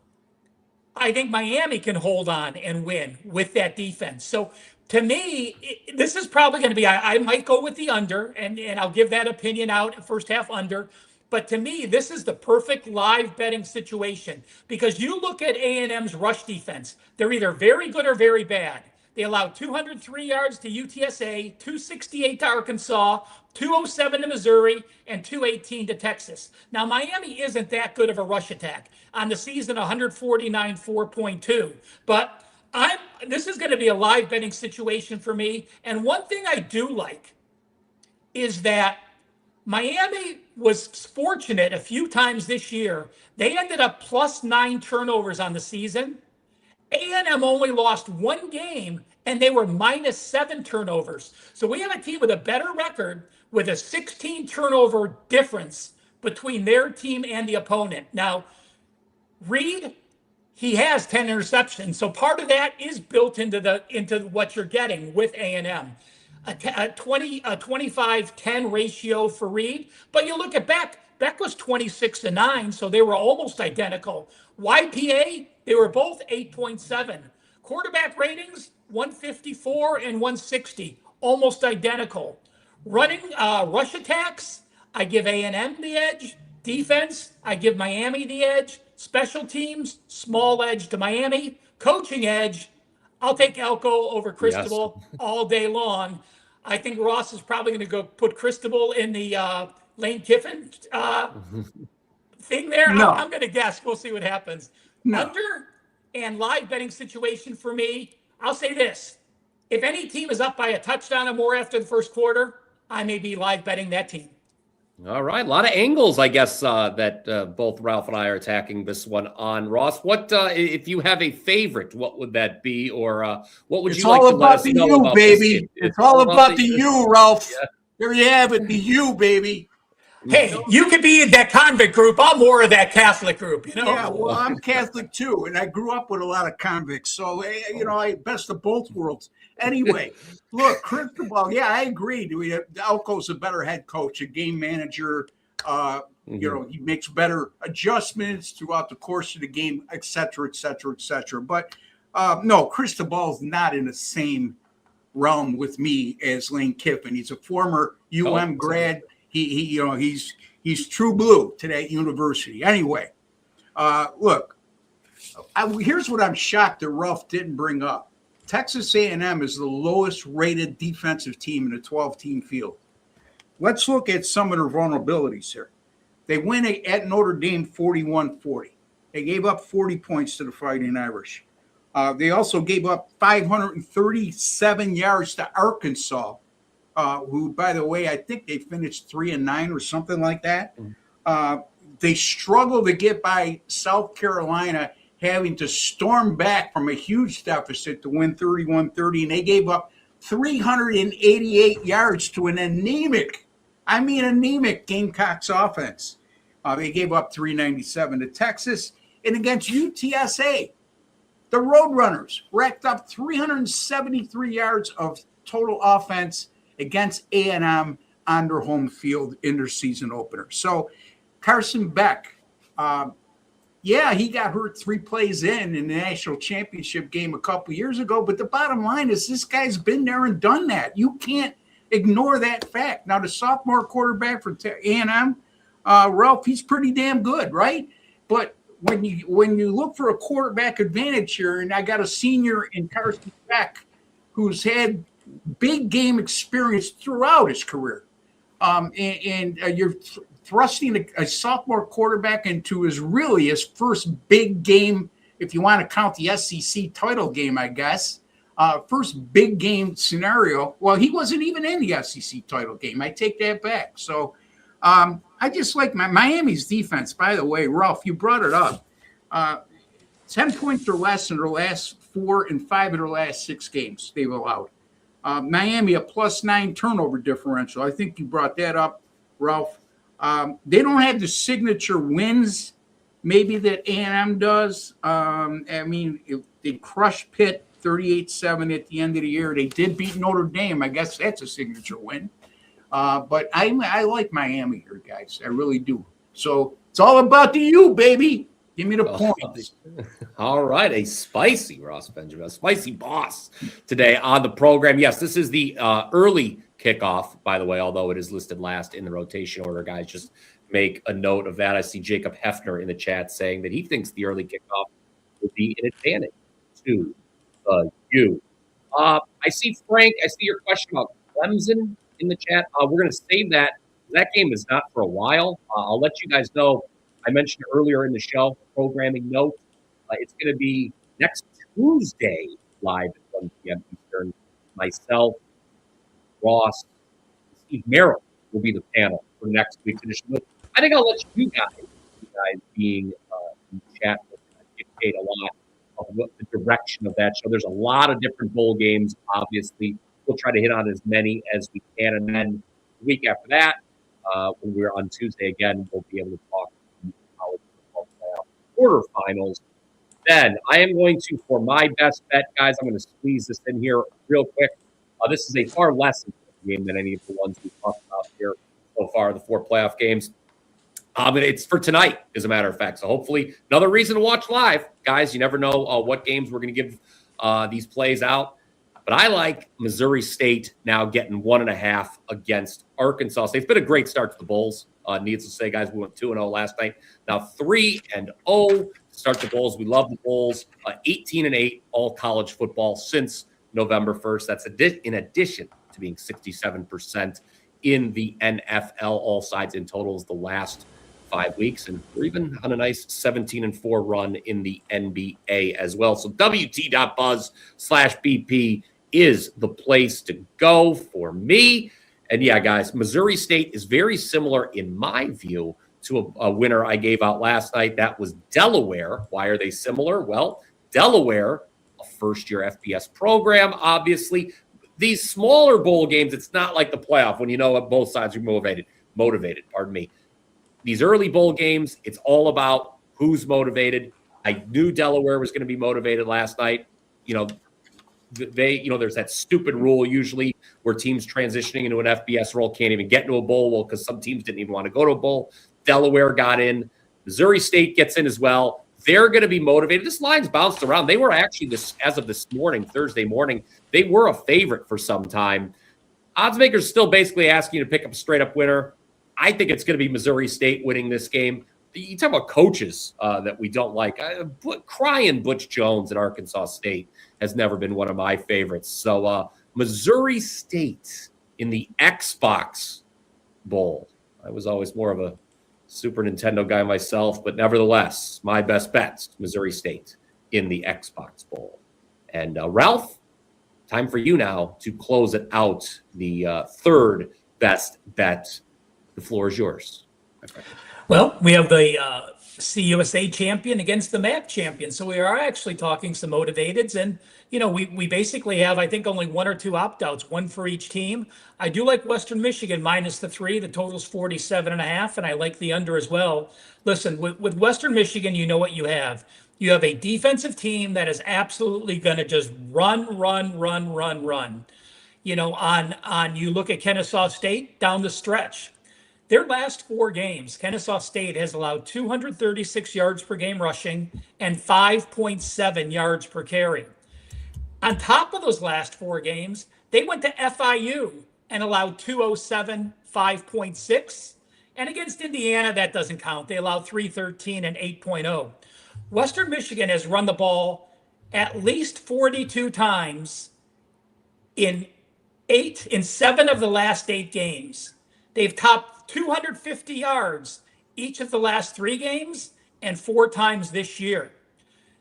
[SPEAKER 2] I think Miami can hold on and win with that defense. So to me, this is probably going to be, I might go with the under, and I'll give that opinion out, first half under. But to me, this is the perfect live betting situation, because you look at A&M's rush defense, they're either very good or very bad. They allowed 203 yards to UTSA, 268 to Arkansas, 207 to Missouri, and 218 to Texas. Now, Miami isn't that good of a rush attack. On the season, 149, 4.2. But this is going to be a live betting situation for me. And one thing I do like is that Miami was fortunate a few times this year. They ended up +9 turnovers on the season. A&M only lost one game, and they were -7 turnovers. So we have a team with a better record with a 16 turnover difference between their team and the opponent. Now, Reed, he has 10 interceptions, so part of that is built into what you're getting with A&M. A 25-10 ratio for Reed, but you look at Beck was 26-9, so they were almost identical. YPA, they were both 8.7. Quarterback ratings, 154 and 160, almost identical. Running rush attacks, I give A&M the edge. Defense, I give Miami the edge. Special teams, small edge to Miami. Coaching edge, I'll take Elko over Cristobal all day long. I think Ross is probably going to go put Cristobal in the Lane Kiffin thing there.
[SPEAKER 3] No.
[SPEAKER 2] I'm going to guess. We'll see what happens.
[SPEAKER 3] No.
[SPEAKER 2] Under and live betting situation for me, I'll say this. If any team is up by a touchdown or more after the first quarter, I may be live betting that team.
[SPEAKER 1] All right. A lot of angles, I guess, that both Ralph and I are attacking this one on. Ross, what if you have a favorite, what would that be? Or what would you like to let us know about this?
[SPEAKER 3] It's all about the you, Ralph.
[SPEAKER 1] Yeah.
[SPEAKER 3] There you have it, the you, baby.
[SPEAKER 2] Hey, you could be in that convict group. I'm more of that Catholic group,
[SPEAKER 3] Yeah, well, I'm Catholic too, and I grew up with a lot of convicts. So, I best of both worlds. Anyway, look, Cristobal, yeah, I agree. Elko's a better head coach, a game manager. He makes better adjustments throughout the course of the game, et cetera, et cetera, et cetera. But no, Cristobal's not in the same realm with me as Lane Kiffin. He's a former UM grad. He's true blue to that university. Anyway, look, here's what I'm shocked that Ralph didn't bring up. Texas A&M is the lowest rated defensive team in a 12-team field. Let's look at some of their vulnerabilities here. They win at Notre Dame 41-40. They gave up 40 points to the Fighting Irish. They also gave up 537 yards to Arkansas, who, by the way, I think they finished 3-9 or something like that. They struggled to get by South Carolina, having to storm back from a huge deficit to win 31-30, and they gave up 388 yards to an anemic Gamecocks offense. They gave up 397 to Texas, and against UTSA, the Roadrunners racked up 373 yards of total offense against A&M on their home field in their season opener. So Carson Beck, he got hurt 3 plays in the national championship game a couple years ago, but the bottom line is this guy's been there and done that. You can't ignore that fact. Now, the sophomore quarterback for A&M, Ralph, he's pretty damn good, right? But when you look for a quarterback advantage here, and I got a senior in Carson Beck who's had big game experience throughout his career, and you're thrusting a sophomore quarterback into his first big game, if you want to count the SEC title game, I guess. First big game scenario. Well, he wasn't even in the SEC title game. I take that back. So I just like Miami's defense. By the way, Ralph, you brought it up. 10 points or less in their last 4 and 5 of their last 6 games they've allowed. Miami, a +9 turnover differential. I think you brought that up, Ralph. They don't have the signature wins maybe that A&M does. They crushed Pitt 38-7 at the end of the year. They did beat Notre Dame. I guess that's a signature win. But I like Miami here, guys. I really do. So it's all about the U, baby. Give me the points.
[SPEAKER 1] All right. A spicy Ross Benjamin, a spicy boss today on the program. Yes, this is the early kickoff, by the way, although it is listed last in the rotation order, guys. Just make a note of that. I see Jacob Hefner in the chat saying that he thinks the early kickoff would be an advantage to the U. I see Frank. I see your question about Clemson in the chat. We're going to save that. That game is not for a while. I'll let you guys know. I mentioned earlier in the show, programming note, it's going to be next Tuesday live at 1 p.m. Eastern. Myself, Ross, Steve Merrill will be the panel for next week's edition. But I think I'll let you guys being in the chat, dictate a lot of what the direction of that show. There's a lot of different bowl games, obviously. We'll try to hit on as many as we can. And then the week after that, when we're on Tuesday again, we'll be able to talk college football playoff quarterfinals. Then I am going to, for my best bet, guys, I'm going to squeeze this in here real quick. This is a far less important game than any of the ones we've talked about here so far, the 4 playoff games. It's for tonight, as a matter of fact. So hopefully another reason to watch live. Guys, you never know what games we're going to give these plays out. But I like Missouri State now getting 1.5 against Arkansas State. It's been a great start to the Bulls. Needless to say, guys, we went 2-0 last night. Now 3-0 to start the Bulls. We love the Bulls. 18-8 all college football since November 1st. That's in addition to being 67% in the NFL, all sides in totals the last 5 weeks. And we're even on a nice 17-4 run in the NBA as well. So WT.buzz/BP is the place to go for me. And yeah, guys, Missouri State is very similar in my view to a winner I gave out last night. That was Delaware. Why are they similar? Well, Delaware, a first-year FBS program, obviously. These smaller bowl games, it's not like the playoff when you know what both sides are motivated. These early bowl games, it's all about who's motivated. I knew Delaware was going to be motivated last night. There's that stupid rule usually where teams transitioning into an FBS role can't even get into a bowl because some teams didn't even want to go to a bowl. Delaware got in. Missouri State gets in as well. They're going to be motivated. This line's bounced around. They were actually, as of this morning, Thursday morning, they were a favorite for some time. Odds makers still basically asking you to pick up a straight-up winner. I think it's going to be Missouri State winning this game. You talk about coaches that we don't like. Crying Butch Jones at Arkansas State has never been one of my favorites. So Missouri State in the Xbox Bowl. I was always more of a Super Nintendo guy myself, but nevertheless, my best bet's Missouri State in the Xbox Bowl. And Ralph, time for you now to close it out. The third best bet. The floor is yours, my friend.
[SPEAKER 2] Well, we have the CUSA champion against the MAC champion. So we are actually talking some motivateds. And, we basically have, I think, only 1 or 2 opt-outs, one for each team. I do like Western Michigan minus the 3. The total's 47.5, and I like the under as well. Listen, with Western Michigan, you know what you have. You have a defensive team that is absolutely going to just run. You look at Kennesaw State down the stretch. Their last 4 games, Kennesaw State has allowed 236 yards per game rushing and 5.7 yards per carry. On top of those last 4 games, they went to FIU and allowed 207, 5.6. And against Indiana, that doesn't count. They allowed 313 and 8.0. Western Michigan has run the ball at least 42 times in 7 of the last 8 games. They've topped 250 yards each of the last 3 games and 4 times this year.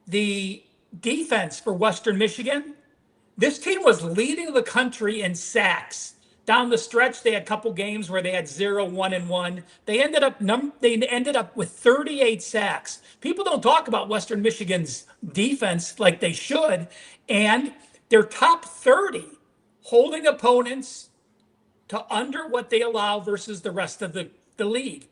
[SPEAKER 2] The defense for Western Michigan, this team was leading the country in sacks Down the stretch, they had a couple games where they had 0-1-1. They ended up with 38 sacks. People don't talk about Western Michigan's defense like they should, and they're top 30 holding opponents to under what they allow versus the rest of the league.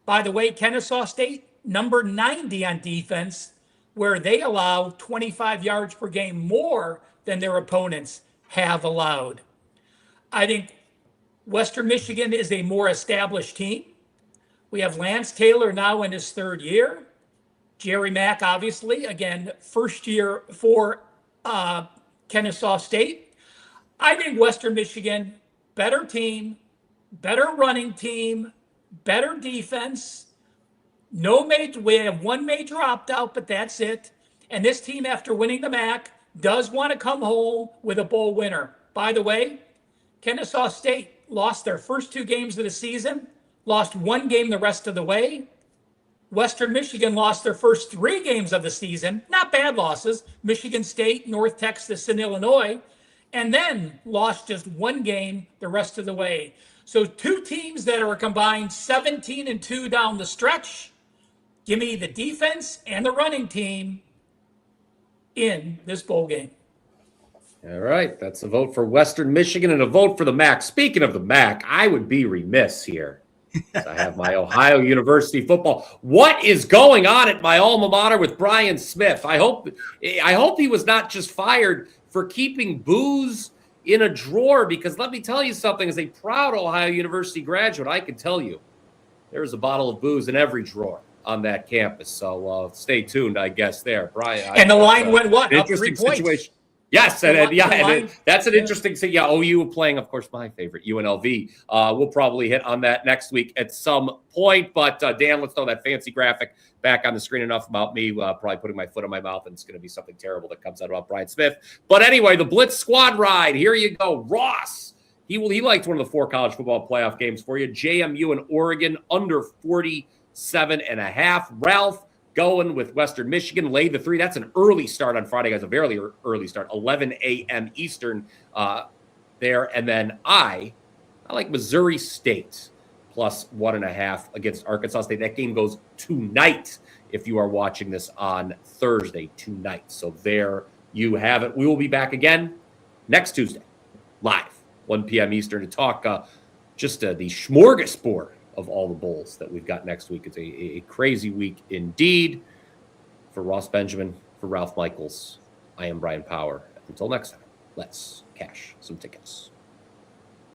[SPEAKER 2] By the way, Kennesaw State, number 90 on defense, where they allow 25 yards per game more than their opponents have allowed. I think Western Michigan is a more established team. We have Lance Taylor now in his third year. Jerry Mack, obviously, again, first year for Kennesaw State. I think Western Michigan, better team, better running team, better defense. We have one major opt-out, but that's it. And this team, after winning the MAC, does want to come home with a bowl winner. By the way, Kennesaw State lost their first 2 games of the season, lost 1 game the rest of the way. Western Michigan lost their first 3 games of the season, not bad losses, Michigan State, North Texas, and Illinois, and then lost just 1 game the rest of the way. So 2 teams that are combined 17-2 down the stretch. Give me the defense and the running team in this bowl game.
[SPEAKER 1] All right, that's a vote for Western Michigan and a vote for the MAC. Speaking of the MAC, I would be remiss here. I have my Ohio University football. What is going on at my alma mater with Brian Smith? I hope he was not just fired for keeping booze in a drawer, because let me tell you something, as a proud Ohio University graduate, I can tell you there is a bottle of booze in every drawer on that campus. So stay tuned, I guess, there. Brian.
[SPEAKER 2] And the line went what? Up 3 points.
[SPEAKER 1] Situation. Yes, and that's an interesting thing. Yeah, OU playing, of course, my favorite, UNLV. We'll probably hit on that next week at some point. But, Dan, let's throw that fancy graphic back on the screen. Enough about me probably putting my foot in my mouth, and it's going to be something terrible that comes out about Brian Smith. But anyway, the Blitz squad ride. Here you go. Ross. He liked one of the 4 college football playoff games for you. JMU and Oregon under 47.5. Ralph going with Western Michigan, laid the 3. That's an early start on Friday, guys, a very early start, 11 a.m. Eastern there. And then I like Missouri State plus 1.5 against Arkansas State. That game goes tonight if you are watching this on Thursday tonight. So there you have it. We will be back again next Tuesday, live, 1 p.m. Eastern, to talk just the smorgasbord of all the bowls that we've got next week. It's a crazy week indeed. For Ross Benjamin, for Ralph Michaels, I am Bryan Power. Until next time, let's cash some tickets.